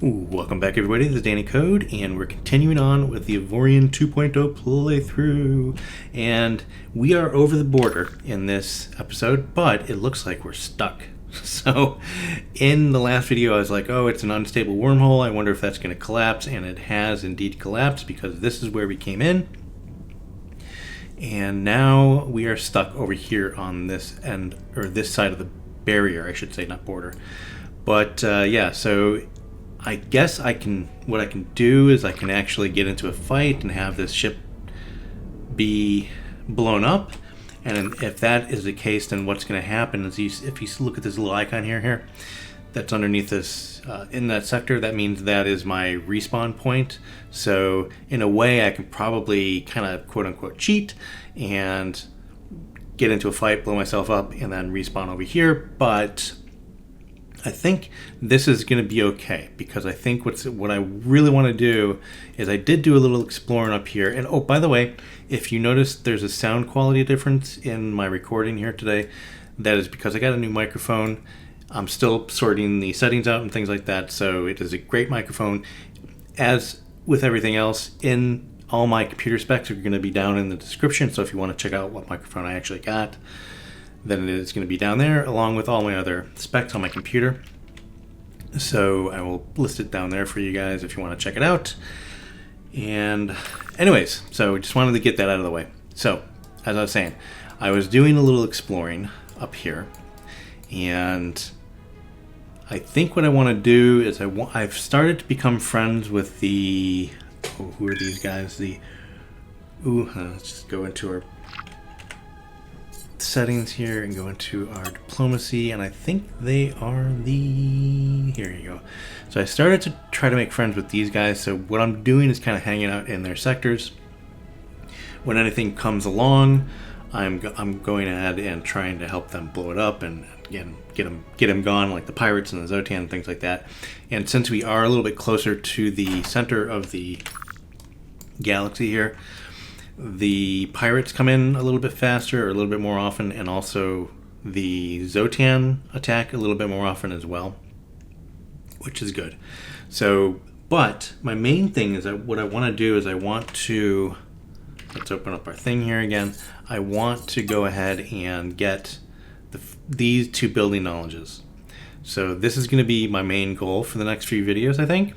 Welcome back everybody, this is Danny Code, and we're continuing on with the AVORION 2.0 playthrough. And we are over the border in this episode, but it looks like we're stuck. So, in the last video I was like, oh, it's an unstable wormhole, I wonder if that's going to collapse, and it has indeed collapsed because this is where we came in. And now we are stuck over here on this end, or this side of the barrier, I should say, not border. But yeah, so I guess what I can do is I can actually get into a fight and have this ship be blown up. And if that is the case, then what's going to happen is if you look at this little icon here, that's underneath this, in that sector, that means that is my respawn point. So in a way I can probably kind of quote unquote cheat and get into a fight, blow myself up, and then respawn over here. But I think this is going to be okay, because I think what I really want to do is I did do a little exploring up here. And oh, by the way, if you notice there's a sound quality difference in my recording here today, that is because I got a new microphone. I'm still sorting the settings out and things like that, so it is a great microphone. As with everything else, in all my computer specs are going to be down in the description, so if you want to check out what microphone I actually got, then it is going to be down there, along with all my other specs on my computer. So I will list it down there for you guys if you want to check it out. And anyways, so just wanted to get that out of the way. So, as I was saying, I was doing a little exploring up here, and I think what I want to do is I've started to become friends with the... Oh, who are these guys? Let's just go into our settings here and go into our diplomacy, and I think they are here you go. So I started to try to make friends with these guys. So what I'm doing is kind of hanging out in their sectors. When anything comes along, I'm going ahead and trying to help them blow it up and again get them gone, like the pirates and the Xsotan and things like that. And since we are a little bit closer to the center of the galaxy here, the pirates come in a little bit faster, or a little bit more often, and also the Xsotan attack a little bit more often as well, which is good. So, but my main thing is that what I want to do is I want to, let's open up our thing here again. I want to go ahead and get these two building knowledges. So this is going to be my main goal for the next few videos, I think.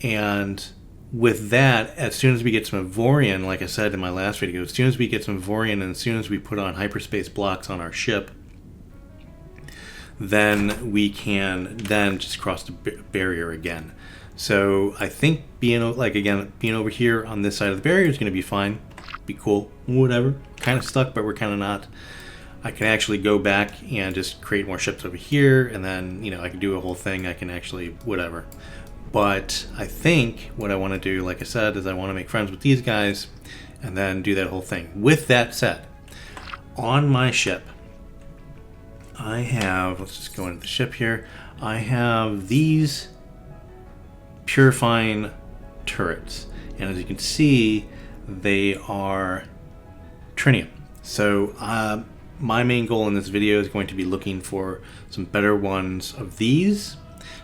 And with that, as soon as we get some AVORION, like I said in my last video, as soon as we get some AVORION and as soon as we put on hyperspace blocks on our ship, then we can then just cross the barrier again. So I think being over here on this side of the barrier is going to be fine, be cool, whatever. Kind of stuck, but we're kind of not. I can actually go back and just create more ships over here, and then, you know, I can do a whole thing. I can actually, whatever. But I think what I want to do, like I said, is I want to make friends with these guys and then do that whole thing. With that said, on my ship, I have, let's just go into the ship here, I have these purifying turrets. And as you can see, they are trinium. So my main goal in this video is going to be looking for some better ones of these.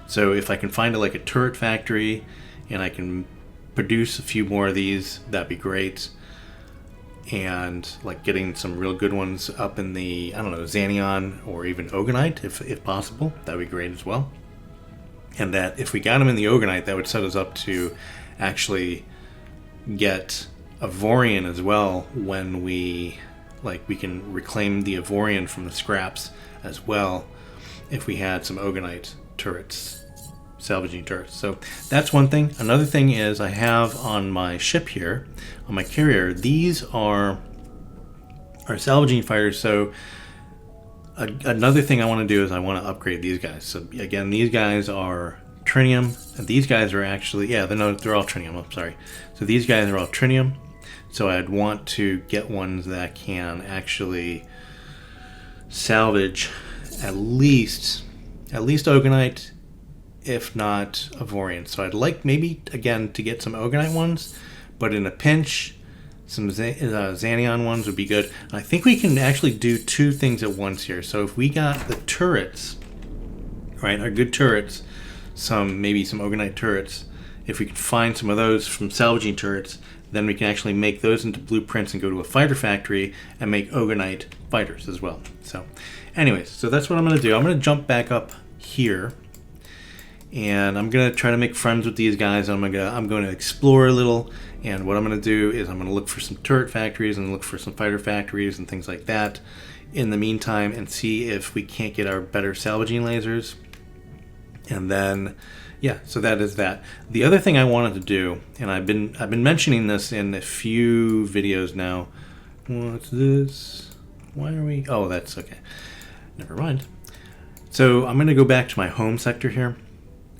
So if I can find like a turret factory and I can produce a few more of these, that'd be great. And like getting some real good ones up in the, I don't know, Xanion or even Ogonite, if possible, that'd be great as well. And that if we got them in the Ogonite, that would set us up to actually get AVORION as well when we can reclaim the AVORION from the scraps as well if we had some Ogonite turrets, salvaging turrets. So that's one thing. Another thing is I have on my ship here, on my carrier, these are salvaging fighters. So another thing I want to do is I want to upgrade these guys. So again, these guys are trinium, and these guys are actually, yeah, they're all trinium, I'm sorry. So these guys are all trinium. So I'd want to get ones that can actually salvage at least Ogonite, if not AVORION. So I'd like maybe again to get some Ogonite ones, but in a pinch, some Xanion ones would be good. And I think we can actually do two things at once here. So if we got the turrets, right, our good turrets, maybe some Ogonite turrets. If we can find some of those from salvaging turrets, then we can actually make those into blueprints and go to a fighter factory and make Ogonite fighters as well. So anyways, so that's what I'm going to do. I'm going to jump back up here, and I'm going to try to make friends with these guys. I'm going to explore a little, and what I'm going to do is I'm going to look for some turret factories and look for some fighter factories and things like that in the meantime, and see if we can't get our better salvaging lasers. And then, yeah, so that is that. The other thing I wanted to do, and I've been mentioning this in a few videos now. What's this? Why are we? Oh, that's okay. Never mind. So I'm going to go back to my home sector here,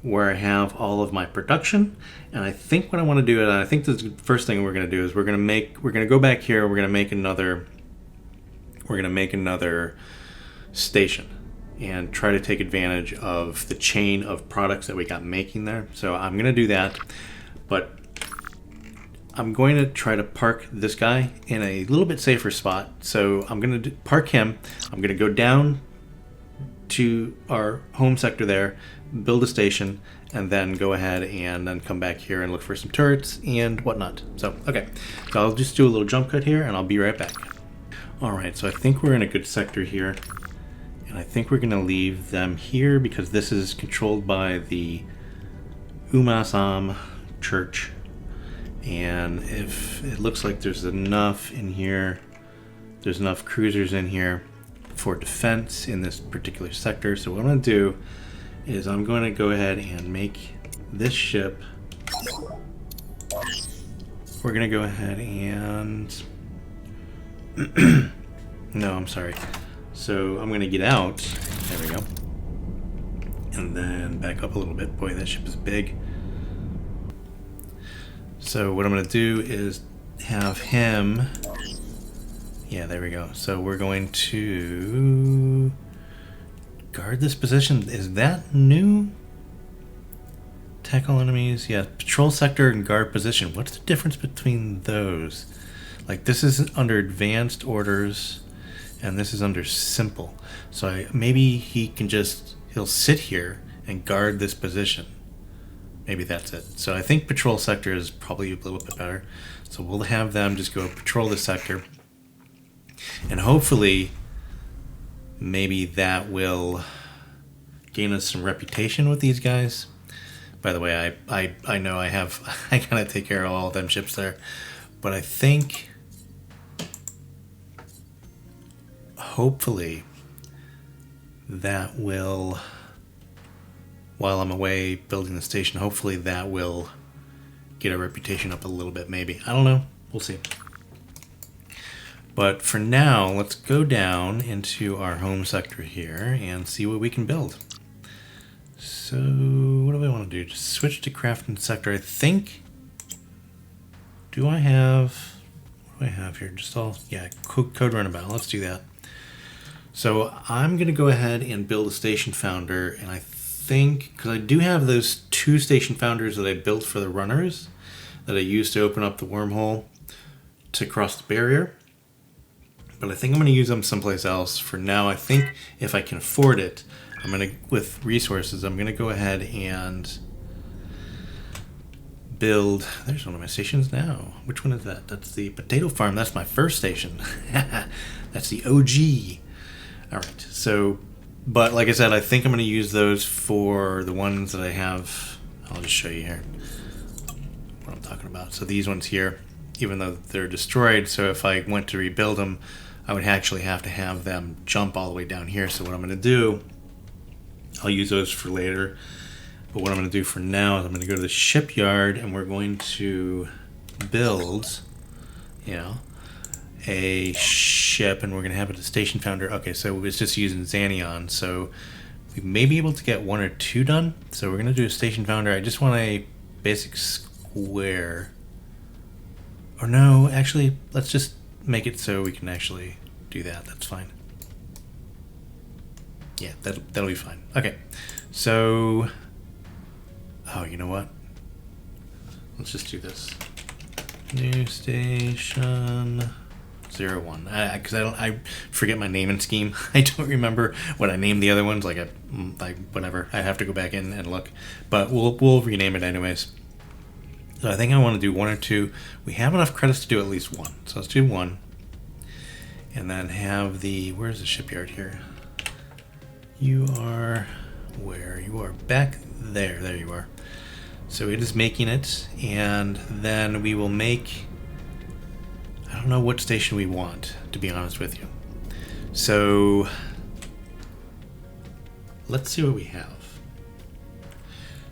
where I have all of my production. And I think what I want to do, and I think the first thing we're going to do is we're going to go back here. We're going to make another station and try to take advantage of the chain of products that we got making there. So I'm going to do that, but I'm going to try to park this guy in a little bit safer spot. So I'm going to park him. I'm going to go down to our home sector there, build a station, and then go ahead and then come back here and look for some turrets and whatnot. So, okay. So I'll just do a little jump cut here and I'll be right back. All right, so I think we're in a good sector here. And I think we're going to leave them here because this is controlled by the Umasam Church. And if it looks like there's enough in here, there's enough cruisers in here for defense in this particular sector. So what I'm going to do is I'm going to go ahead and make this ship. We're going to go ahead and... no, I'm sorry. So I'm going to get out. There we go. And then back up a little bit. Boy, that ship is big. So what I'm going to do is have him... Yeah, there we go. So we're going to guard this position. Is that new? Tackle enemies. Yeah, patrol sector and guard position. What's the difference between those? Like, this is under advanced orders, and this is under simple. So maybe he'll sit here and guard this position. Maybe that's it. So I think patrol sector is probably a little bit better. So we'll have them just go patrol the sector. And hopefully, maybe that will gain us some reputation with these guys. By the way, I know I gotta take care of all them ships there. But I think, hopefully, that will, while I'm away building the station, hopefully that will get our reputation up a little bit, maybe. I don't know. We'll see. But for now, let's go down into our home sector here and see what we can build. So, what do I want to do? Just switch to crafting sector. I think... what do I have here? Just code runabout. Let's do that. So I'm going to go ahead and build a station founder, and I think, because I do have those 2 station founders that I built for the runners that I used to open up the wormhole to cross the barrier. But I think I'm going to use them someplace else. For now, I think if I can afford it, with resources, I'm going to go ahead and build... There's one of my stations now. Which one is that? That's the potato farm. That's my first station. That's the OG. All right. So, but like I said, I think I'm going to use those for the ones that I have. I'll just show you here what I'm talking about. So these ones here, even though they're destroyed, so if I went to rebuild them, I would actually have to have them jump all the way down here. So what I'm going to do, I'll use those for later. But what I'm going to do for now is I'm going to go to the shipyard and we're going to build, a ship, and we're going to have it a station founder. Okay, so it's just using Xanion. So we may be able to get 1 or 2 done. So we're going to do a station founder. I just want a basic square. Or no, actually, let's just make it so we can actually do that. That's fine. Yeah, that'll be fine. Okay, so... oh, you know what? Let's just do this. New station. 01. Because I forget my naming scheme. I don't remember what I named the other ones. Like whatever. I have to go back in and look. But we'll rename it anyways. So I think I want to do 1 or 2. We have enough credits to do at least 1. So let's do 1. And then have the... Where's the shipyard here? You are... Where? You are back there. There you are. So it is making it. And then we will make... I don't know what station we want, to be honest with you. So... Let's see what we have.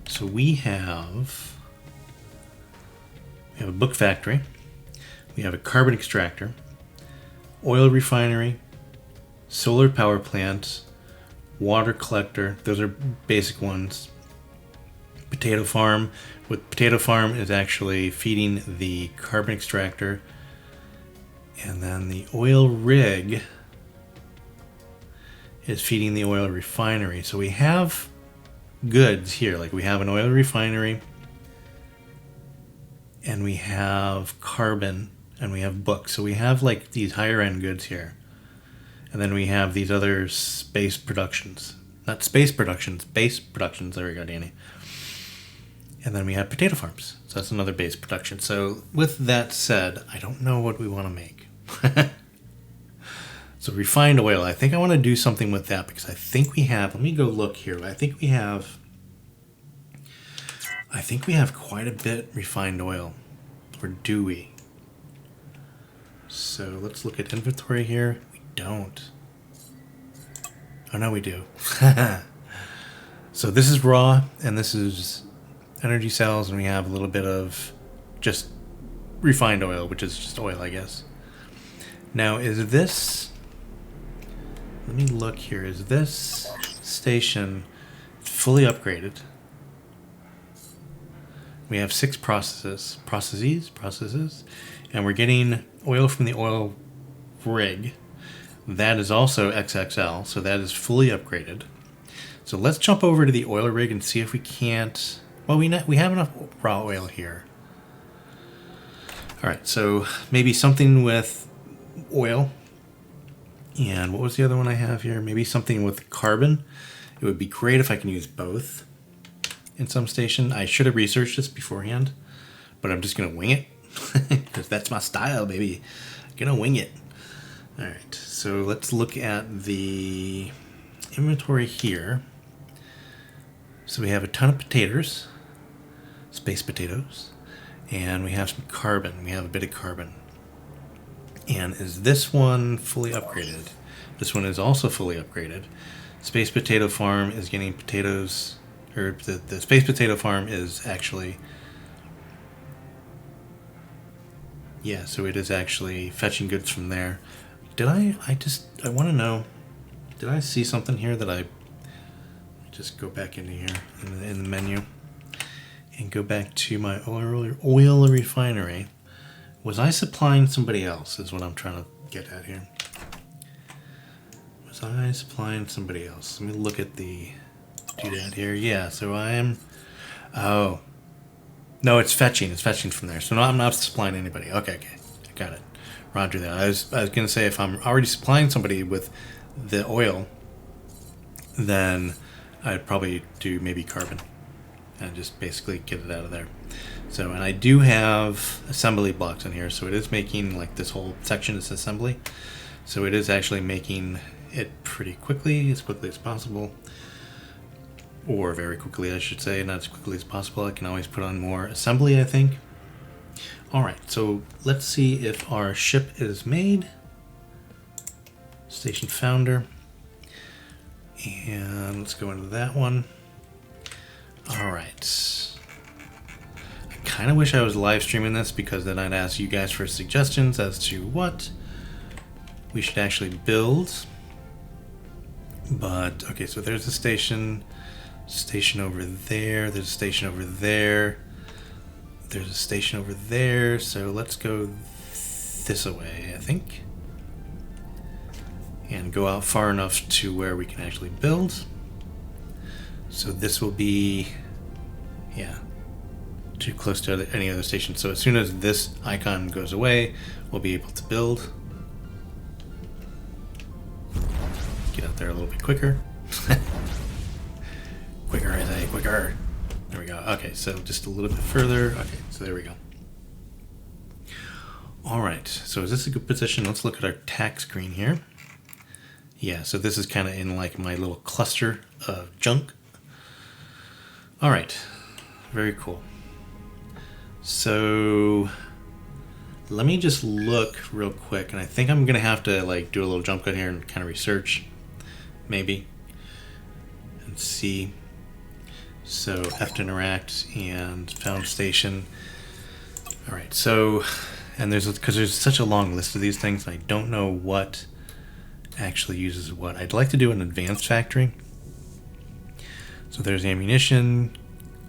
So we have a book factory. We have a carbon extractor. Oil refinery. Solar power plant. Water collector. Those are basic ones. Potato farm. What potato farm is actually feeding the carbon extractor. And then the oil rig is feeding the oil refinery. So we have goods here. Like we have an oil refinery. And we have carbon. And we have books. So we have like these higher end goods here. And then we have these other space productions. Not space productions, base productions. There we go, Danny. And then we have potato farms. So that's another base production. So with that said, I don't know what we want to make. So refined oil. I think I want to do something with that because I think we have... Let me go look here. I think we have quite a bit refined oil. Or do we? So let's look at inventory here. We don't. Oh, no, we do. So this is raw, and this is energy cells, and we have a little bit of just refined oil, which is just oil, I guess. Now, is this... Let me look here. Is this station fully upgraded? We have 6 processes, and we're getting oil from the oil rig. That is also XXL, so that is fully upgraded. So let's jump over to the oil rig and see if we can't... Well, we have enough raw oil here. All right, so maybe something with oil. And what was the other one I have here? Maybe something with carbon. It would be great if I can use both in some station. I should have researched this beforehand, but I'm just going to wing it because that's my style, baby. I'm going to wing it. All right, so let's look at the inventory here. So we have a ton of potatoes, space potatoes, and we have some carbon. We have a bit of carbon. And is this one fully upgraded? This one is also fully upgraded. Space Potato Farm is getting potatoes, or the Space Potato Farm is actually, yeah, so it is actually fetching goods from there. Did I want to know, did I see something here that I just go back into here in the menu and go back to my oil refinery? Was I supplying somebody else is what I'm trying to get at here. Was I supplying somebody else? Let me look at the doodad here. Yeah, so I am... Oh. No, it's fetching. It's fetching from there. So no, I'm not supplying anybody. Okay. I got it. Roger that. I was going to say if I'm already supplying somebody with the oil, then I'd probably do maybe carbon and just basically get it out of there. So, and I do have assembly blocks in here, so it is making, like, this whole section is assembly. So it is actually making it pretty quickly as possible. Or very quickly, I should say, not as quickly as possible. I can always put on more assembly, I think. Alright, so let's see if our ship is made. Station founder. And let's go into that one. Alright. Kind of wish I was live streaming this because then I'd ask you guys for suggestions as to what we should actually build. But okay, so there's a station over there, there's a station over there, there's a station over there, so let's go this way, I think, and go out far enough to where we can actually build. So this will be, yeah, too close to any other station. So as soon as this icon goes away, we'll be able to build. up there a little bit quicker. Quicker, I say, quicker. There we go. Okay, so just a little bit further. Okay, so there we go. All right, so is this a good position? Let's look at our tack screen here. Yeah, so this is kind of in like my little cluster of junk. All right, very cool. So let me just look real quick, and I think I'm gonna have to like do a little jump cut here and kind of research, maybe, and see. So F to interact and found station. All right, so, and because there's such a long list of these things, I don't know what actually uses what. I'd like to do an advanced factory. So there's ammunition,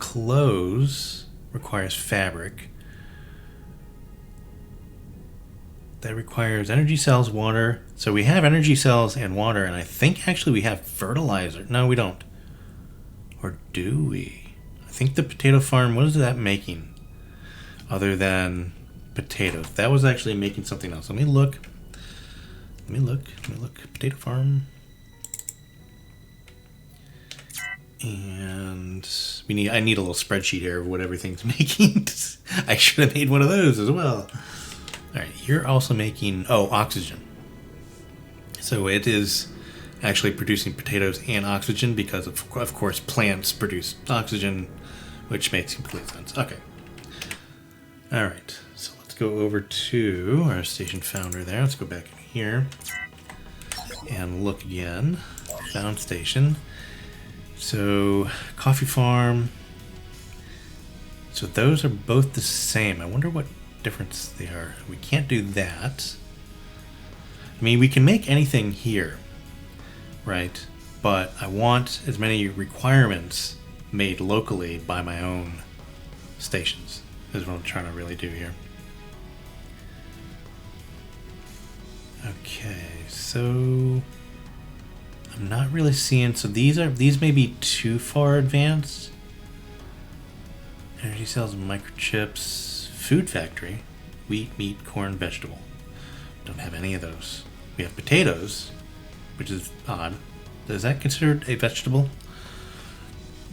clothes requires fabric. That requires energy cells, water. So we have energy cells and water, and I think actually we have fertilizer. No, we don't. Or do we? I think the potato farm, what is that making? Other than potatoes. That was actually making something else. Let me look. Potato farm. And I need a little spreadsheet here of what everything's making. I should have made one of those as well. All right, you're also making, oxygen. So it is actually producing potatoes and oxygen because of course plants produce oxygen, which makes complete sense. Okay. All right, so let's go over to our station founder there. Let's go back in here and look again. Found station. So coffee farm. So those are both the same. I wonder what difference they are. We can't do that. I mean, we can make anything here, right? But I want as many requirements made locally by my own stations, is what I'm trying to really do here. Okay, so I'm not really seeing, so these may be too far advanced. Energy cells, microchips, food factory, wheat, meat, corn, vegetable. Don't have any of those. We have potatoes, which is odd. Is that considered a vegetable?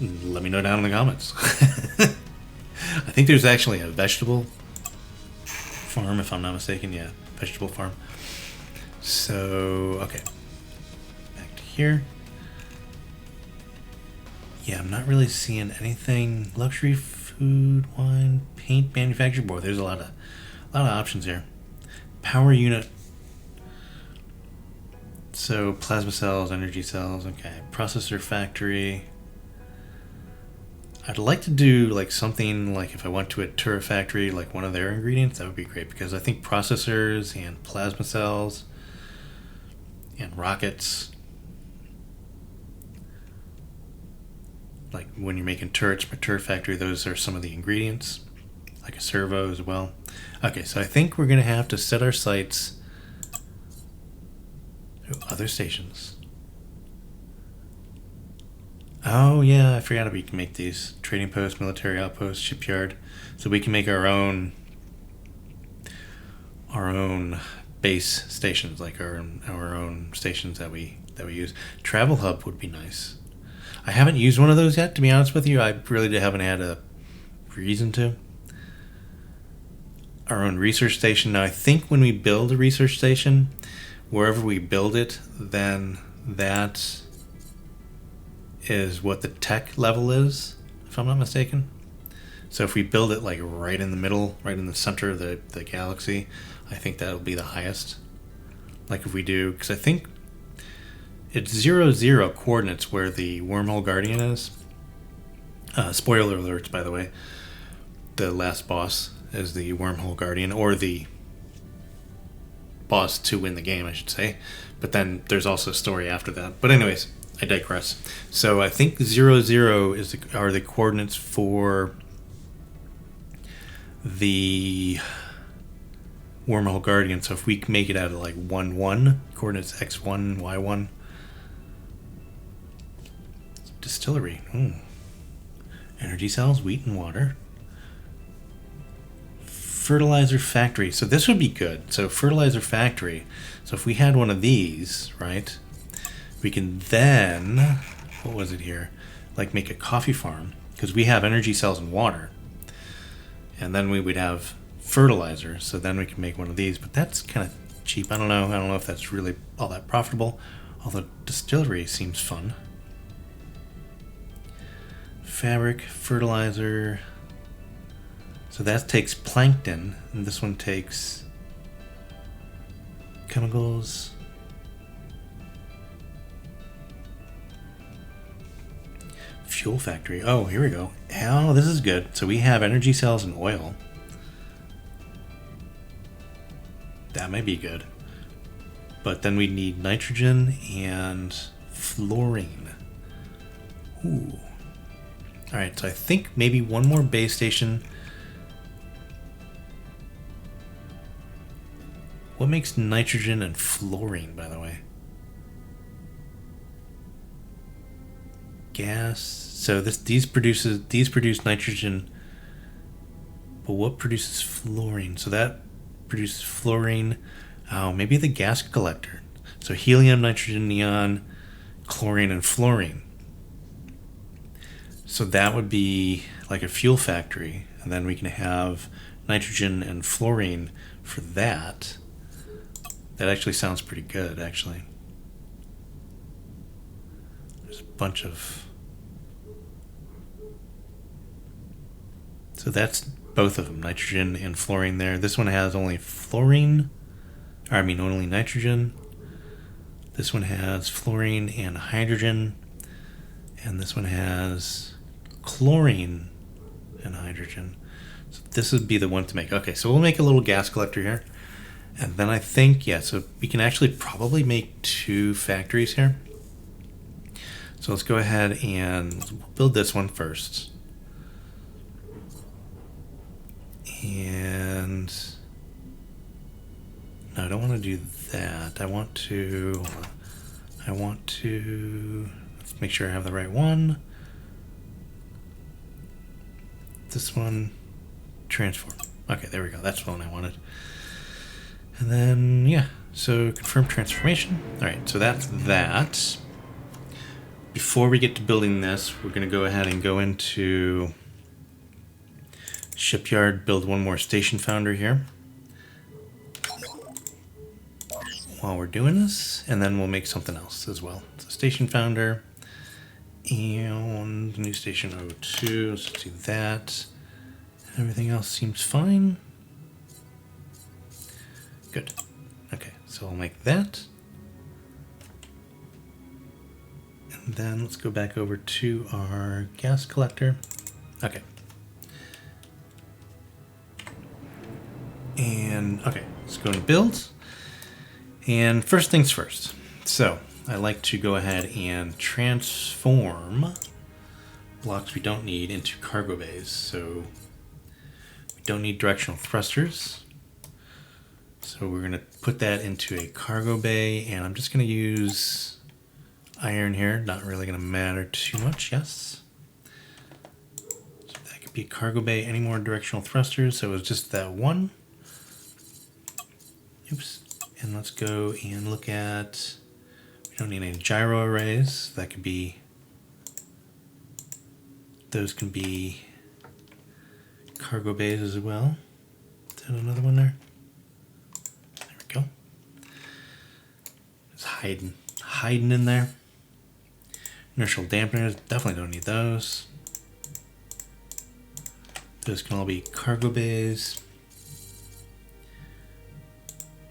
Let me know down in the comments. I think there's actually a vegetable farm, if I'm not mistaken. Yeah, vegetable farm. So, okay. Back to here. Yeah, I'm not really seeing anything. Luxury food, wine, paint, manufacturer. Boy, there's a lot of options here. Power unit. So plasma cells, energy cells. Okay, processor factory. I'd like to do like something like if I went to a Tura factory, like one of their ingredients, that would be great because I think processors and plasma cells and rockets, like when you're making turrets for Tura factory, those are some of the ingredients, like a servo as well. Okay, so I think we're gonna have to set our sights to other stations. Oh yeah, I forgot we can make these. Trading post, military outpost, shipyard. So we can make our own base stations, like our own stations that we use. Travel hub would be nice. I haven't used one of those yet, to be honest with you. I really haven't had a reason to. Our own research station. Now I think when we build a research station, wherever we build it, then that is what the tech level is, if I'm not mistaken. So if we build it like right in the middle, right in the center of the galaxy, I think that'll be the highest. Like if we do, because I think it's 0, coordinates where the wormhole guardian is. Spoiler alerts, by the way. The last boss is the wormhole guardian, or the boss to win the game, I should say. But then there's also a story after that. But anyways, I digress. So I think 0 are the coordinates for the wormhole guardian. So if we make it out of like 1, coordinates x1, y1. Distillery. Energy cells, wheat and water. Fertilizer factory. So this would be good. So fertilizer factory. So if we had one of these, right? We can then, what was it here? Like make a coffee farm, because we have energy cells and water. And then we would have fertilizer, so then we can make one of these, but that's kind of cheap. I don't know if that's really all that profitable, although distillery seems fun. Fabric, fertilizer. So that takes plankton, and this one takes chemicals. Fuel factory. Oh, here we go. Oh, this is good. So we have energy cells and oil. That might be good. But then we need nitrogen and fluorine. Ooh. Alright, so I think maybe one more base station. What makes nitrogen and fluorine, by the way? Gas. So these produce nitrogen. But what produces fluorine? So that produces fluorine. Oh, maybe the gas collector. So helium, nitrogen, neon, chlorine, and fluorine. So that would be like a fuel factory, and then we can have nitrogen and fluorine for that. That actually sounds pretty good, actually. There's a bunch of... So that's both of them, nitrogen and fluorine there. This one has only fluorine, or I mean only nitrogen. This one has fluorine and hydrogen. And this one has chlorine and hydrogen. So this would be the one to make. Okay, so we'll make a little gas collector here. And then I think, yeah, so we can actually probably make 2 factories here. So let's go ahead and build this one first. And no, I don't want to do that. I want to, let's make sure I have the right one. This one, transform. Okay, there we go. That's the one I wanted. And then, yeah, so confirm transformation. All right, so that's that. Before we get to building this, we're going to go ahead and go into Shipyard, build one more station founder here while we're doing this, and then we'll make something else as well. So station founder and new station 02. Let's do that. Everything else seems fine. Good. Okay, so I'll make that. And then let's go back over to our gas collector. Okay. And okay, let's go to build. And first things first. So I like to go ahead and transform blocks we don't need into cargo bays. So we don't need directional thrusters. So we're going to put that into a cargo bay, and I'm just going to use iron here. Not really going to matter too much, yes. So that could be a cargo bay. Any more directional thrusters? So it was just that one. Oops. And let's go and look at, we don't need any gyro arrays. That could be, those can be cargo bays as well. Is that another one there? There we go. It's hiding in there. Inertial dampeners, definitely don't need those. Those can all be cargo bays.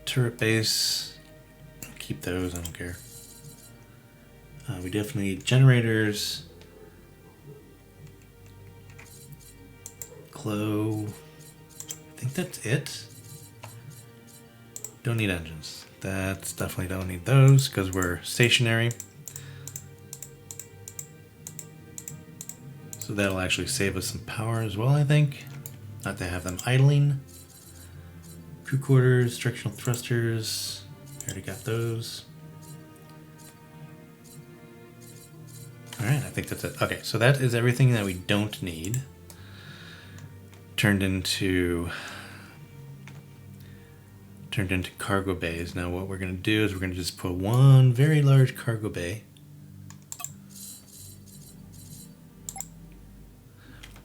Turret base, keep those, I don't care. We definitely need generators. Glow, I think that's it. Don't need engines. That's definitely don't need those because we're stationary. So that'll actually save us some power as well, I think. Not to have them idling. Crew quarters, directional thrusters, I already got those. Alright, I think that's it. Okay, so that is everything that we don't need. turned into cargo bays. Now what we're going to do is we're going to just put one very large cargo bay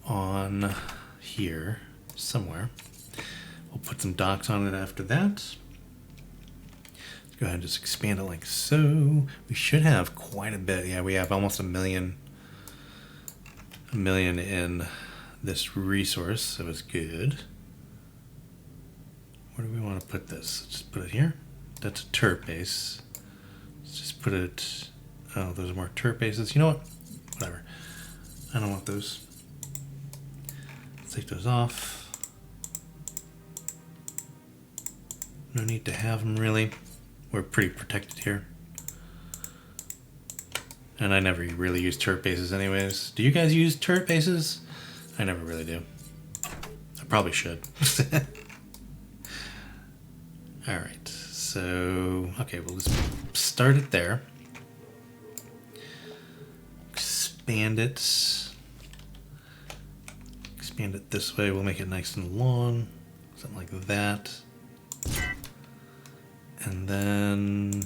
on here somewhere. We'll put some docks on it after that. Let's go ahead and just expand it like so. We should have quite a bit. Yeah, we have almost a million in this resource, so it's good. Where do we want to put this? Just put it here. That's a turret base. Let's just put it. Oh, those are more turret bases. You know what? Whatever. I don't want those. Let's take those off. No need to have them really. We're pretty protected here. And I never really use turret bases anyways. Do you guys use turret bases? I never really do. I probably should. Alright, so, okay, we'll just start it there. Expand it. Expand it this way, we'll make it nice and long. Something like that. And then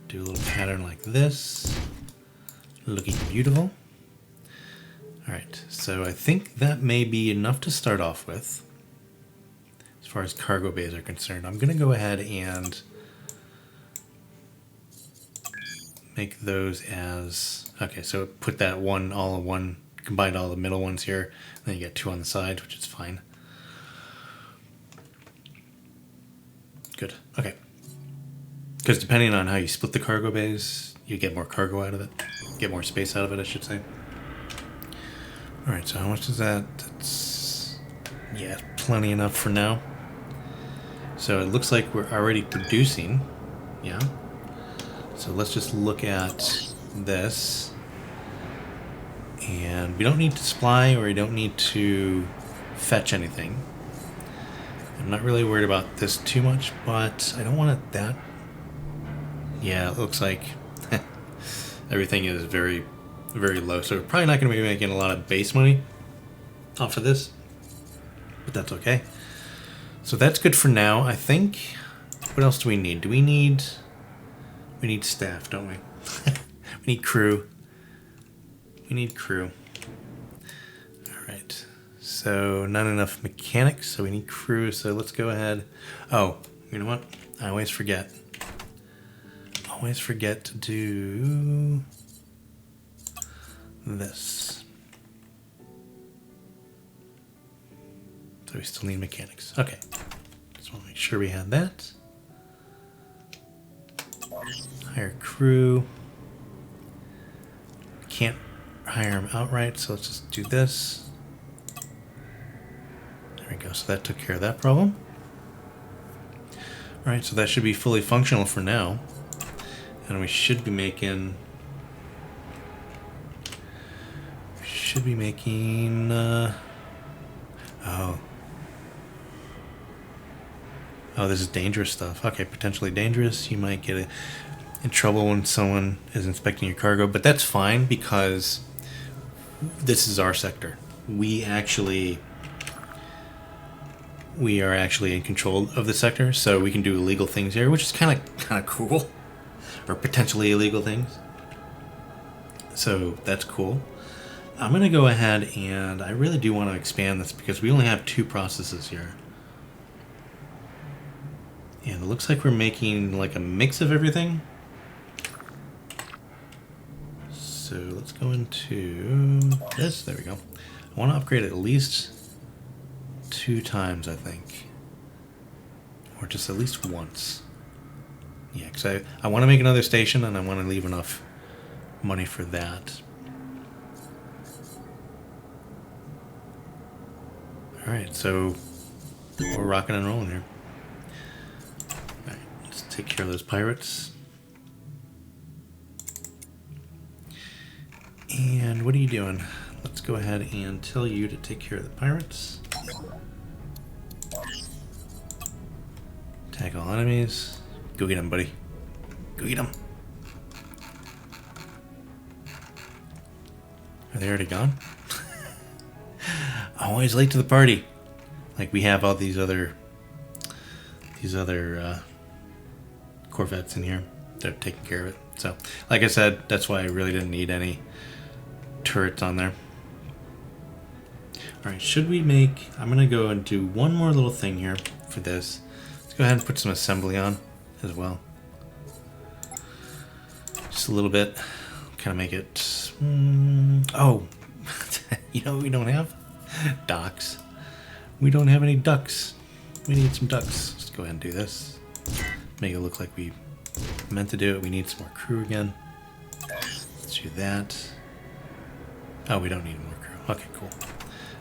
do a little pattern like this. Looking beautiful. Alright, so I think that may be enough to start off with. As far as cargo bays are concerned, I'm going to go ahead and make those as... Okay, so put that one, all in one, combined all the middle ones here, and then you get two on the side, which is fine. Good, okay. Because depending on how you split the cargo bays, you get more cargo out of it. Get more space out of it, I should say. Alright, so how much is that? That's... yeah, plenty enough for now. So it looks like we're already producing. Yeah. So let's just look at this. And we don't need to supply or we don't need to fetch anything. I'm not really worried about this too much, but I don't want it that... Yeah, it looks like everything is very, very low. So we're probably not going to be making a lot of base money off of this, but that's okay. So that's good for now, I think. What else do we need? We need staff, don't we? We need crew. We need crew. Alright. So not enough mechanics, so we need crew. So let's go ahead. Oh, you know what? I always forget. Always forget to do this. So we still need mechanics. Okay. Just want to make sure we had that. Hire crew. Can't hire them outright, so let's just do this. There we go. So that took care of that problem. Alright, so that should be fully functional for now. And we should be making... Oh, this is dangerous stuff. Okay, potentially dangerous. You might get in trouble when someone is inspecting your cargo, but that's fine because this is our sector. We are actually in control of the sector, so we can do illegal things here, which is kind of cool, or potentially illegal things. So that's cool. I'm gonna go ahead and I really do want to expand this because we only have 2 processes here. And it looks like we're making like a mix of everything. So let's go into this. There we go. I want to upgrade it at least 2 times, I think. Or just at least once. Yeah, because I want to make another station and I want to leave enough money for that. Alright, so we're rocking and rolling here. Alright, let's take care of those pirates. And what are you doing? Let's go ahead and tell you to take care of the pirates. Attack all enemies. Go get them, buddy. Go get them. Are they already gone? Always late to the party. Like we have all these other these other Corvettes in here. They're taking care of it. So, like I said, that's why I really didn't need any turrets on there. Alright, should we make... I'm going to go and do one more little thing here for this. Let's go ahead and put some assembly on as well. Just a little bit. Kind of make it... oh, you know what we don't have? Docks. We don't have any ducks. We need some ducks. Let's go ahead and do this. Make it look like we meant to do it. We need some more crew again. Let's do that. Oh, we don't need more crew. Okay, cool.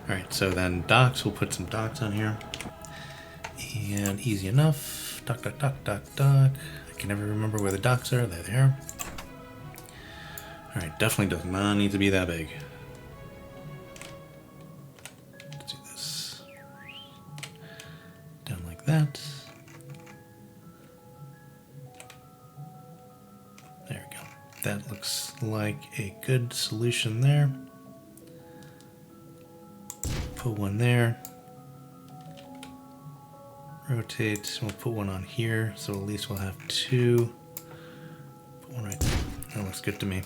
Alright, so then docks. We'll put some docks on here. And easy enough. Dock, dock, dock, dock, dock. I can never remember where the docks are. They're there. Alright, definitely does not need to be that big. Let's do this. Down like that. There we go. That looks like a good solution there. Put one there. Rotate. We'll put one on here, so at least we'll have two. Put one right there. That looks good to me.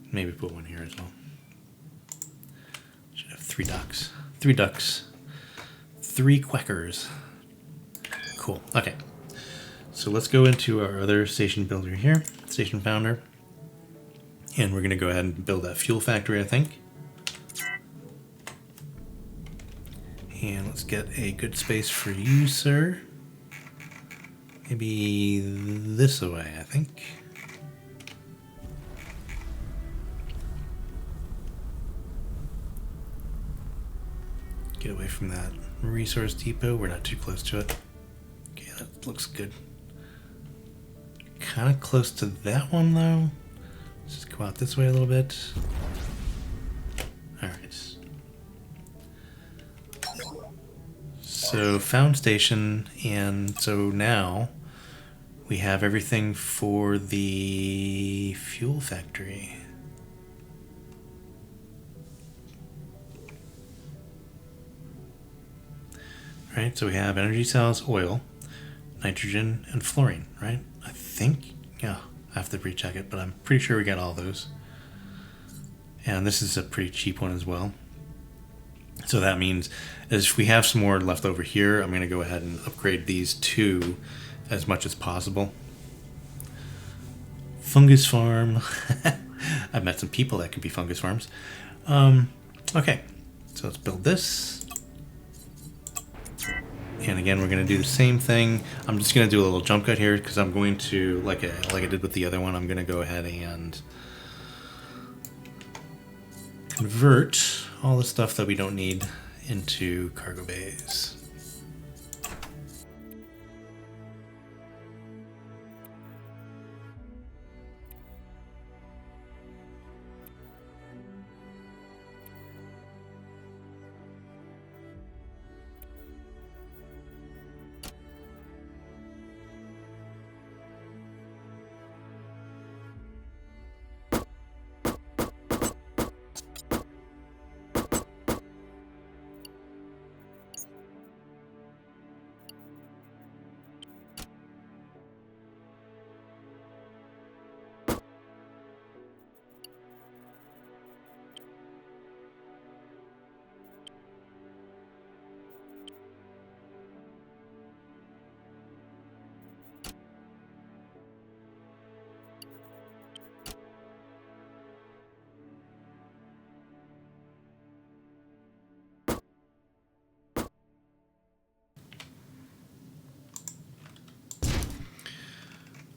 Maybe put one here as well. Should have 3 ducks. 3 ducks. 3 quackers. Cool. Okay. So let's go into our other station builder here. Station founder. And we're going to go ahead and build that fuel factory, I think. And let's get a good space for you, sir. Maybe this way, I think. Get away from that resource depot. We're not too close to it. Okay, that looks good. Kind of close to that one, though. Let's just go out this way a little bit. Alright. So, found station, and so now we have everything for the fuel factory. Right, so we have energy cells, oil, nitrogen, and fluorine, right? I think, yeah, I have to recheck it, but I'm pretty sure we got all those. And this is a pretty cheap one as well. So that means if we have some more left over here, I'm going to go ahead and upgrade these 2 as much as possible. Fungus farm. I've met some people that can be fungus farms. Okay, so let's build this. And again, we're going to do the same thing. I'm just going to do a little jump cut here because I'm going to, like I did with the other one, I'm going to go ahead and convert all the stuff that we don't need into cargo bays.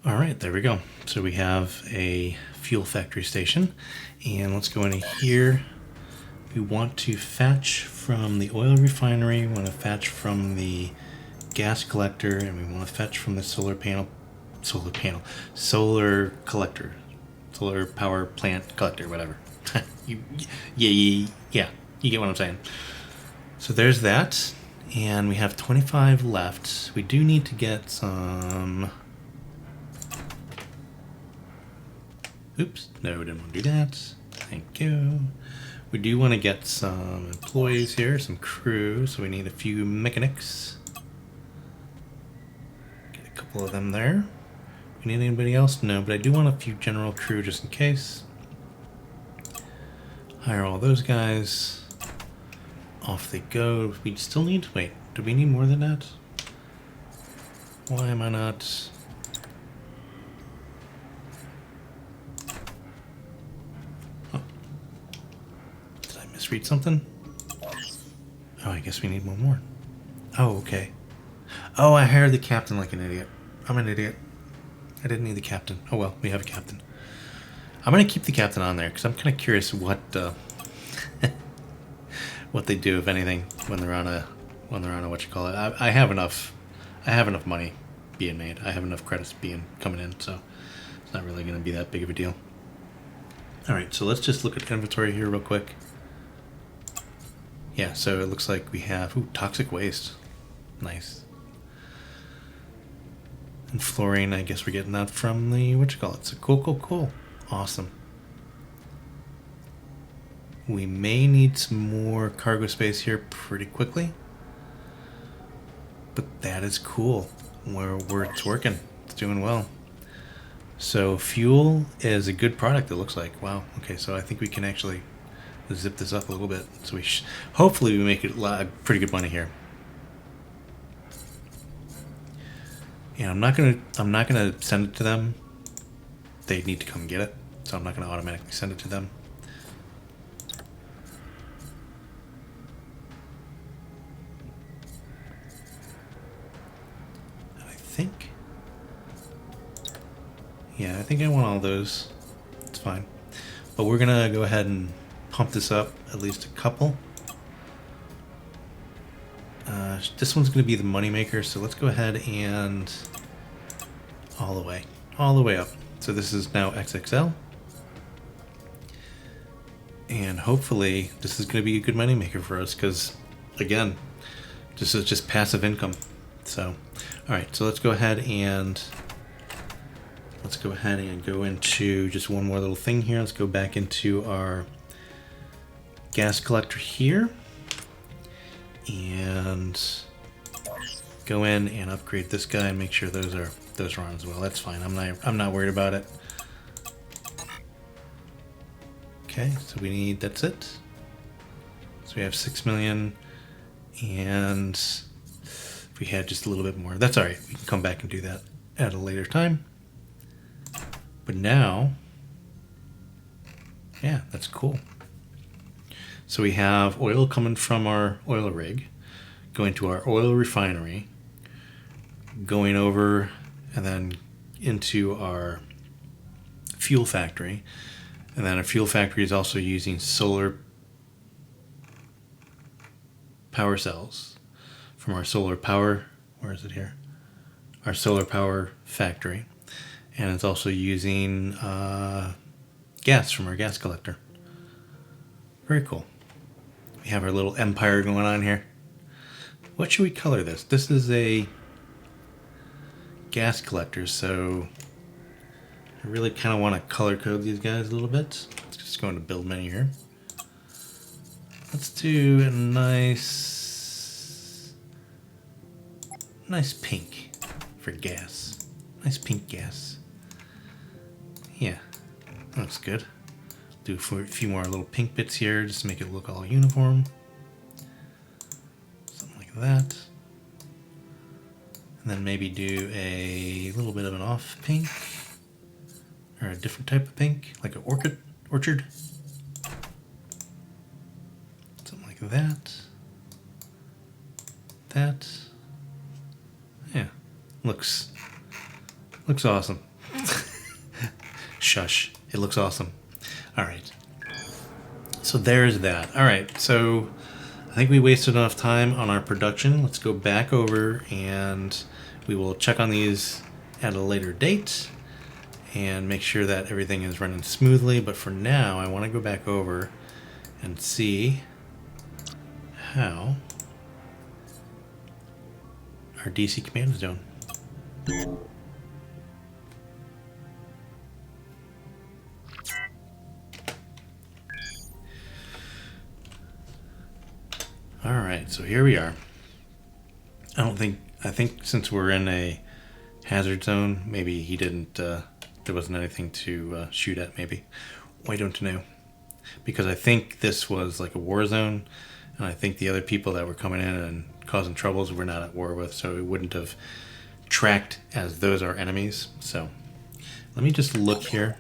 All right, there we go. So we have a fuel factory station, and let's go into here. We want to fetch from the oil refinery, we want to fetch from the gas collector, and we want to fetch from the solar collector, solar power plant collector, whatever. Yeah, you get what I'm saying. So there's that, and we have 25 left. We do need to get some... Oops, no, we didn't want to do that. Thank you. We do want to get some employees here, some crew, so we need a few mechanics. Get a couple of them there. We need anybody else? No, but I do want a few general crew just in case. Hire all those guys. Off they go. We still need... Wait, do we need more than that? Why am I not... Oh. Did I misread something? Oh, I guess we need one more. Oh, okay. Oh, I hired the captain like an idiot. I'm an idiot. I didn't need the captain. Oh well, we have a captain. I'm gonna keep the captain on there because I'm kind of curious what what they do, if anything, when they're on a what you call it. I have enough money being made. I have enough credits coming in, so it's not really gonna be that big of a deal. All right, so let's just look at inventory here real quick. Yeah, so it looks like we have toxic waste. Nice. And fluorine, I guess we're getting that from the what you call it. So cool. Awesome. We may need some more cargo space here pretty quickly. But that is cool. It's working. It's doing well. So fuel is a good product, it looks like. Wow. Okay, so I think we can actually zip this up a little bit. So hopefully we make it pretty good money here. Yeah, I'm not gonna send it to them. They need to come get it, so I'm not gonna automatically send it to them. And I think I want all those. It's fine. But we're gonna go ahead and pump this up at least a couple. This one's gonna be the money maker, so let's go ahead and all the way up. So this is now XXL. And hopefully this is going to be a good money maker for us because, again, this is just passive income. So, all right, so let's go ahead and go into just one more little thing here. Let's go back into our gas collector here and go in and upgrade this guy and make sure those are on as well. That's fine. I'm not worried about it. Okay, so that's it. So we have 6 million, and if we had just a little bit more, that's all right. We can come back and do that at a later time. But now, yeah, that's cool. So we have oil coming from our oil rig, going to our oil refinery, going over and then into our fuel factory. And then our fuel factory is also using solar power cells from our solar power, where is it here? Our solar power factory. And it's also using gas from our gas collector. Very cool. We have our little empire going on here. What should we color this? This is a gas collector, so I really kind of want to color code these guys a little bit. Let's just go into build menu here. Let's do a nice pink for gas. Nice pink gas. Yeah, looks good. Do a few more little pink bits here just to make it look all uniform. Something like that. And then maybe do a little bit of an off pink. Or a different type of pink, like an orchard. Something like that. Yeah, looks awesome. Shush, it looks awesome. All right, so there's that. All right, so I think we wasted enough time on our production. Let's go back over and we will check on these at a later date and make sure that everything is running smoothly. But for now, I want to go back over and see how our DC command is doing. Alright, so here we are. I think since we're in a hazard zone, maybe he didn't, there wasn't anything to shoot at, maybe. I don't know. Because I think this was like a war zone, and I think the other people that were coming in and causing troubles we're not at war with, so it wouldn't have tracked as those are enemies. So let me just look here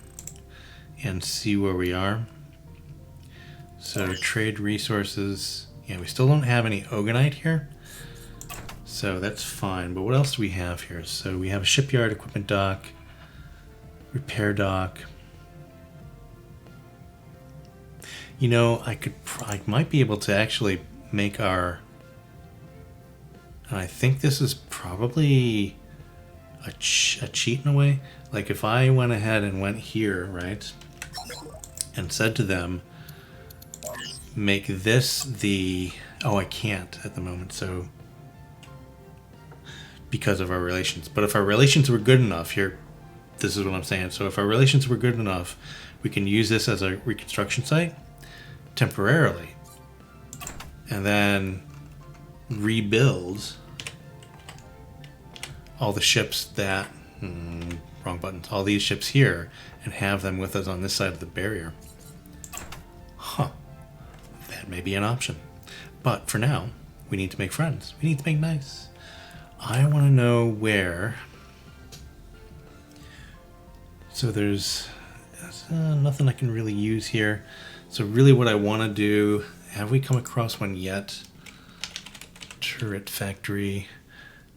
and see where we are. So trade resources. Yeah, we still don't have any Ogonite here. So that's fine. But what else do we have here? So we have a shipyard, equipment dock, repair dock. You know, I might be able to actually make our... And I think this is probably a cheat in a way. Like if I went ahead and went here, right? And said to them, make this the... Oh, I can't at the moment, so... Because of our relations. But if our relations were good enough, here, this is what I'm saying. So if our relations were good enough, we can use this as a reconstruction site temporarily. And then rebuild all the ships that... wrong buttons. All these ships here and have them with us on this side of the barrier. Huh. That may be an option. But for now, we need to make friends. We need to make nice. I want to know where. So there's nothing I can really use here. So really what I want to do, have we come across one yet? Turret factory.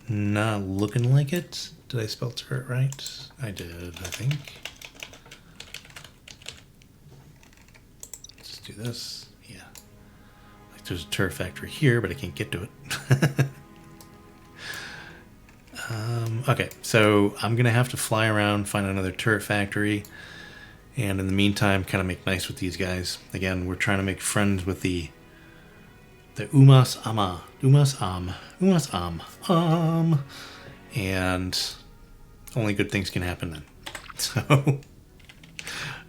Not looking like it. Did I spell turret right? I did, I think. Let's do this. Yeah. Like there's a turret factory here, but I can't get to it. Okay, so I'm going to have to fly around, find another turret factory, and in the meantime, kind of make nice with these guys. Again, we're trying to make friends with the Umas Am, and only good things can happen then. So,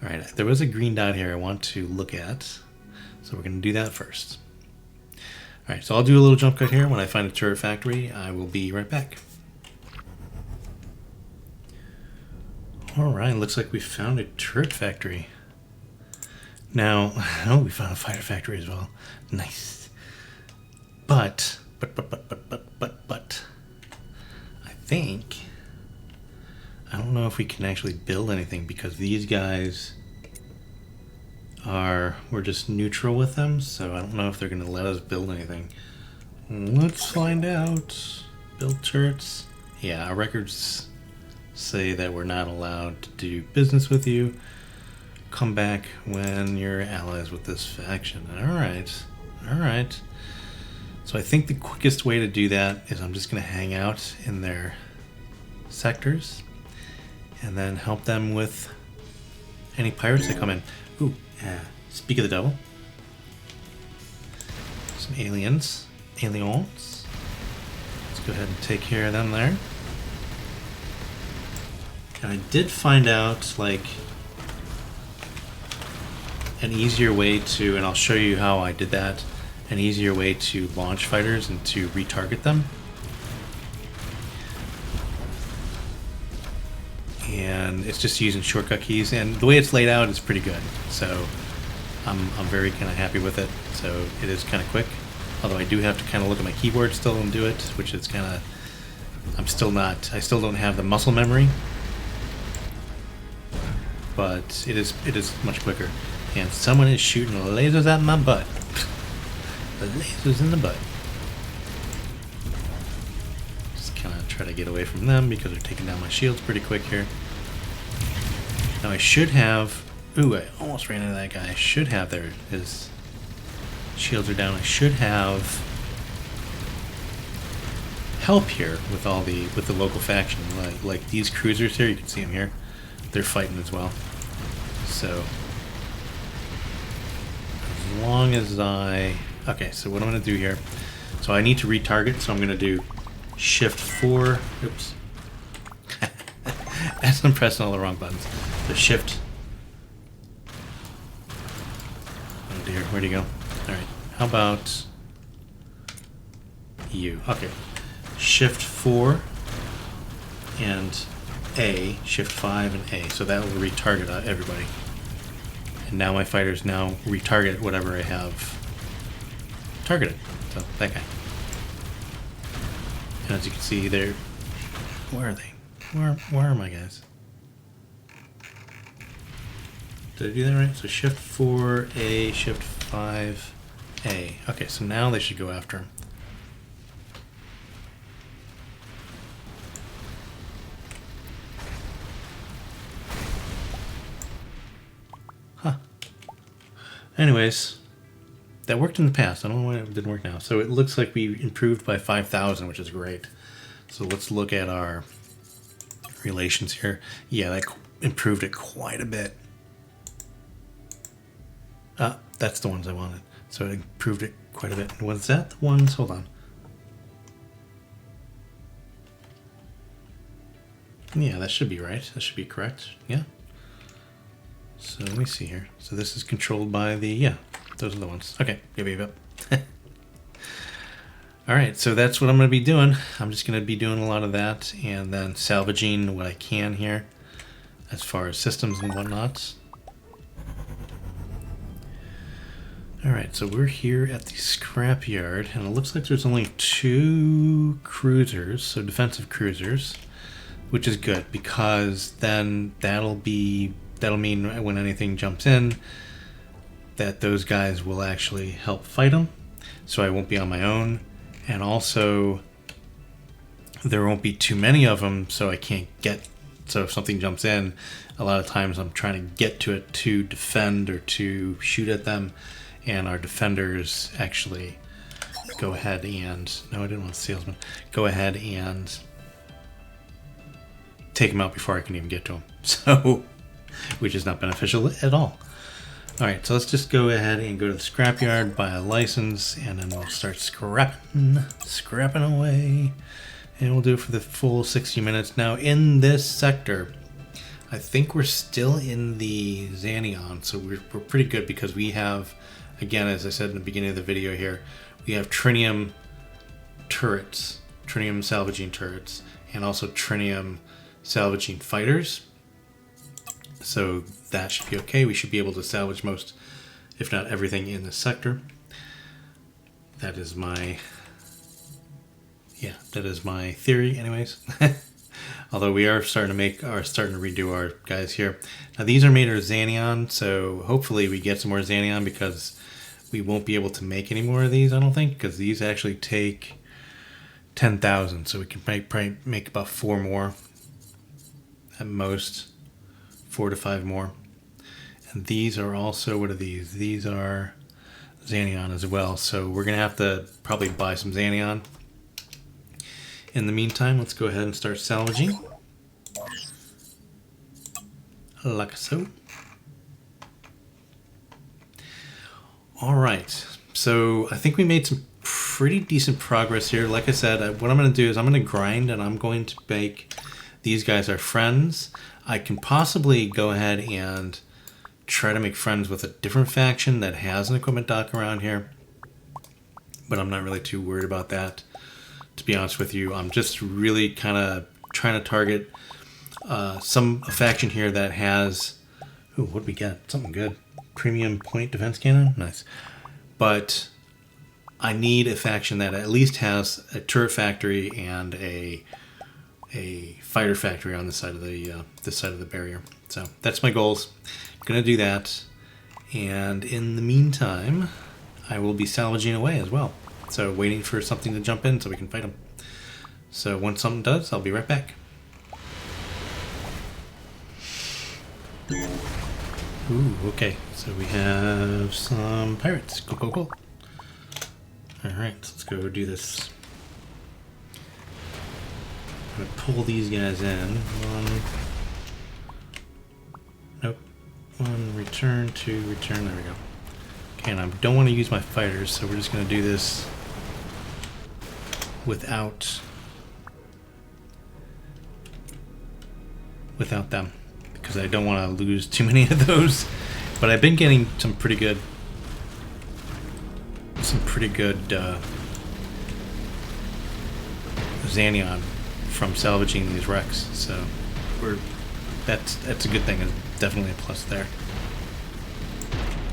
alright, there was a green dot here I want to look at, so we're going to do that first. Alright, so I'll do a little jump cut here. When I find a turret factory, I will be right back. Alright, looks like we found a turret factory. Now, oh, we found a fighter factory as well. Nice. But, I think, I don't know if we can actually build anything because these guys we're just neutral with them, so I don't know if they're going to let us build anything. Let's find out. Build turrets. Yeah, our records say that we're not allowed to do business with you. Come back when you're allies with this faction. Alright. So I think the quickest way to do that is I'm just going to hang out in their sectors and then help them with any pirates that come in. Ooh, speak of the devil. Some aliens. Let's go ahead and take care of them there. And I did find out, like, an easier way to, and I'll show you how I did that, an easier way to launch fighters and to retarget them. And it's just using shortcut keys, and the way it's laid out is pretty good. So I'm very kind of happy with it. So it is kind of quick, although I do have to kind of look at my keyboard still and do it, which is kind of, I still don't have the muscle memory. But it is much quicker. And someone is shooting lasers at my butt. The lasers in the butt. Just kind of try to get away from them because they're taking down my shields pretty quick here. Now I should have... Ooh, I almost ran into that guy. I should have there. His shields are down. I should have help here with all the local faction. Like these cruisers here, you can see them here. They're fighting as well. So as long as okay, so what I'm going to do here, so I need to retarget, so I'm going to do shift 4, oops, as I'm pressing all the wrong buttons, the shift, oh dear, where'd he go? Alright, how about U. Okay. Shift 4 and A. Shift 5 and A. So that will retarget everybody. And now my fighters now retarget whatever I have targeted. So that guy. And as you can see, they're... Where are they? Where are my guys? Did I do that right? So shift 4, A, shift 5, A. Okay, so now they should go after him. Huh. Anyways, that worked in the past. I don't know why it didn't work now. So it looks like we improved by 5,000, which is great. So let's look at our relations here. Yeah, that improved it quite a bit. That's the ones I wanted. So it improved it quite a bit. Was that the ones? Hold on. Yeah, that should be right. That should be correct. Yeah. So let me see here. So this is controlled by the, yeah, those are the ones. Okay, yep. All right, so that's what I'm going to be doing. I'm just going to be doing a lot of that and then salvaging what I can here as far as systems and whatnot. All right, so we're here at the Scrapyard, and it looks like there's only 2 cruisers, so defensive cruisers, which is good because then that'll mean when anything jumps in that those guys will actually help fight them, so I won't be on my own. And also, there won't be too many of them, so I can't get... So if something jumps in, a lot of times I'm trying to get to it to defend or to shoot at them, and our defenders actually go ahead and... No, I didn't want salesman. Go ahead and take them out before I can even get to them. So, which is not beneficial at all. Alright, so let's just go ahead and go to the Scrapyard, buy a license, and then we'll start scrapping away. And we'll do it for the full 60 minutes. Now, in this sector, I think we're still in the Xanion, so we're pretty good because we have, again, as I said in the beginning of the video here, we have Trinium turrets, Trinium salvaging turrets, and also Trinium salvaging fighters. So that should be okay. We should be able to salvage most, if not everything, in this sector. That is my, theory, anyways. Although we are starting to redo our guys here. Now these are made of Xanion, so hopefully we get some more Xanion because we won't be able to make any more of these, I don't think, because these actually take 10,000, so we can probably make about 4 more at most. 4 to 5 more. And these are also, what are these? These are Xanion as well. So we're going to have to probably buy some Xanion. In the meantime, let's go ahead and start salvaging. Like so. Alright, so I think we made some pretty decent progress here. Like I said, what I'm going to do is I'm going to grind and I'm going to make these guys our friends. I can possibly go ahead and try to make friends with a different faction that has an equipment dock around here, but I'm not really too worried about that, to be honest with you. I'm just really kind of trying to target a faction here that has... Ooh, what do we get? Something good. Premium point defense cannon? Nice. But I need a faction that at least has a turret factory and a fighter factory on this side of the barrier. So that's my goals. I'm gonna do that, and in the meantime, I will be salvaging away as well. So waiting for something to jump in so we can fight them. So once something does, I'll be right back. Ooh, okay. So we have some pirates. Cool. All right, let's go do this. I'm gonna pull these guys in. One, return, 2, return, there we go. Okay, and I don't want to use my fighters, so we're just gonna do this without them, because I don't want to lose too many of those. But I've been getting some pretty good Xanion from salvaging these wrecks, so that's a good thing. It's definitely a plus there.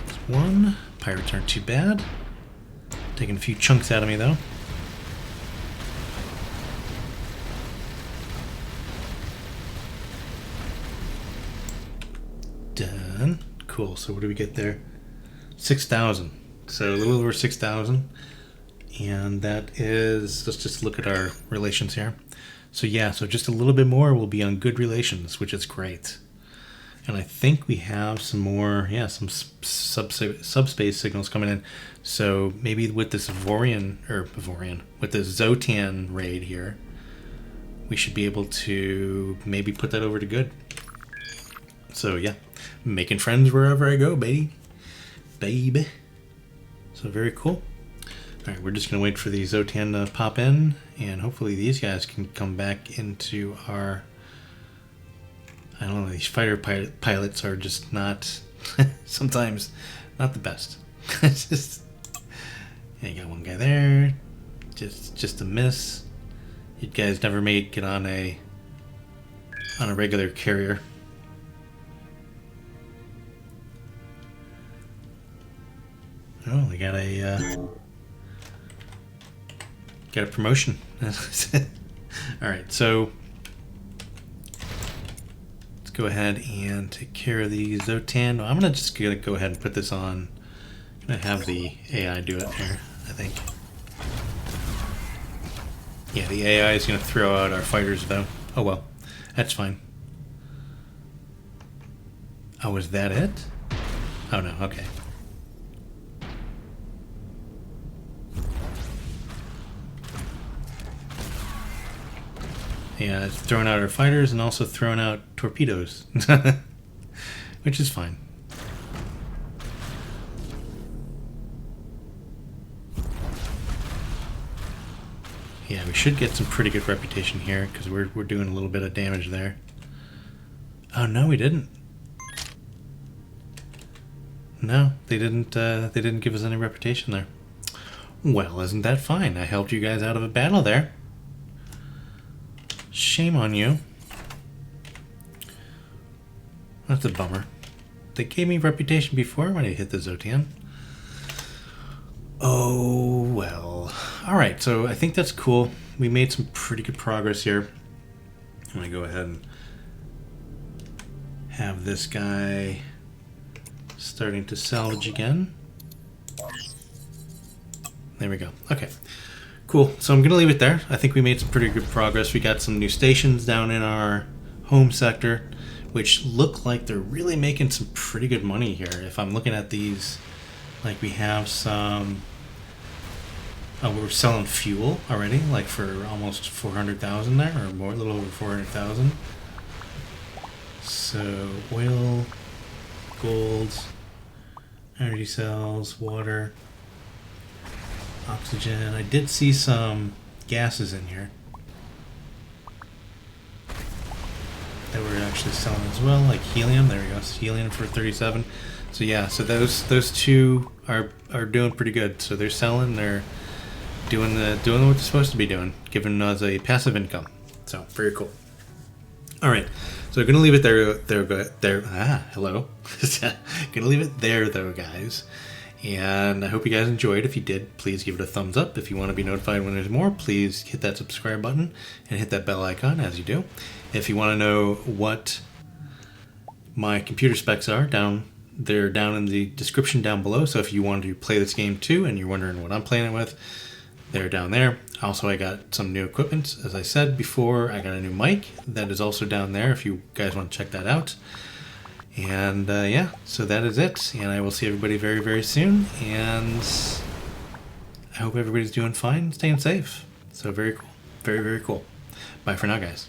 There's one. Pirates aren't too bad. Taking a few chunks out of me though. Done. Cool. So what do we get there? 6,000. So a little over 6,000. And that is, let's just look at our relations here. So yeah, so just a little bit more will be on good relations, which is great. And I think we have some more, yeah, some subspace signals coming in. So maybe with this with this Xsotan raid here, we should be able to maybe put that over to good. So yeah, making friends wherever I go, baby. So very cool. All right, we're just gonna wait for the Xsotan to pop in, and hopefully these guys can come back into our, I don't know, these fighter pilots are just not, sometimes not the best. It's just, yeah, you got one guy there, just a miss. You guys never make it on a regular carrier. Oh, we got a promotion. All right, so let's go ahead and take care of the Xsotan. I'm gonna just go ahead and put this on. I'm gonna have the AI do it here, I think. Yeah, the AI is gonna throw out our fighters though. Oh well, that's fine. Oh, was that it? Oh no, okay. Yeah, it's throwing out our fighters and also throwing out torpedoes, which is fine. Yeah, we should get some pretty good reputation here because we're doing a little bit of damage there. Oh no, we didn't. No, they didn't give us any reputation there. Well, isn't that fine? I helped you guys out of a battle there. Shame on you. That's a bummer. They gave me reputation before when I hit the Xsotan. Oh, well. Alright, so I think that's cool. We made some pretty good progress here. I'm going to go ahead and have this guy starting to salvage again. There we go. Okay. Cool. So I'm going to leave it there. I think we made some pretty good progress. We got some new stations down in our home sector, which look like they're really making some pretty good money here. If I'm looking at these, like we have some, we're selling fuel already, like for almost 400,000 there, or more, a little over 400,000. So oil, gold, energy cells, water, oxygen. I did see some gases in here that we're actually selling as well, like helium. There we go, helium for 37. So yeah, so those two are doing pretty good. So they're selling, they're doing what they're supposed to be doing, giving us a passive income. So very cool. All right, so I'm gonna leave it there. Hello. Gonna leave it there though, guys. And I hope you guys enjoyed. If you did, please give it a thumbs up. If you want to be notified when there's more, please hit that subscribe button and hit that bell icon as you do. If you want to know what my computer specs are, they're down in the description down below. So if you want to play this game too and you're wondering what I'm playing it with, they're down there. Also, I got some new equipment. As I said before, I got a new mic that is also down there if you guys want to check that out. And yeah, so that is it. And I will see everybody very, very soon. And I hope everybody's doing fine, staying safe. So very cool. Very, very cool. Bye for now, guys.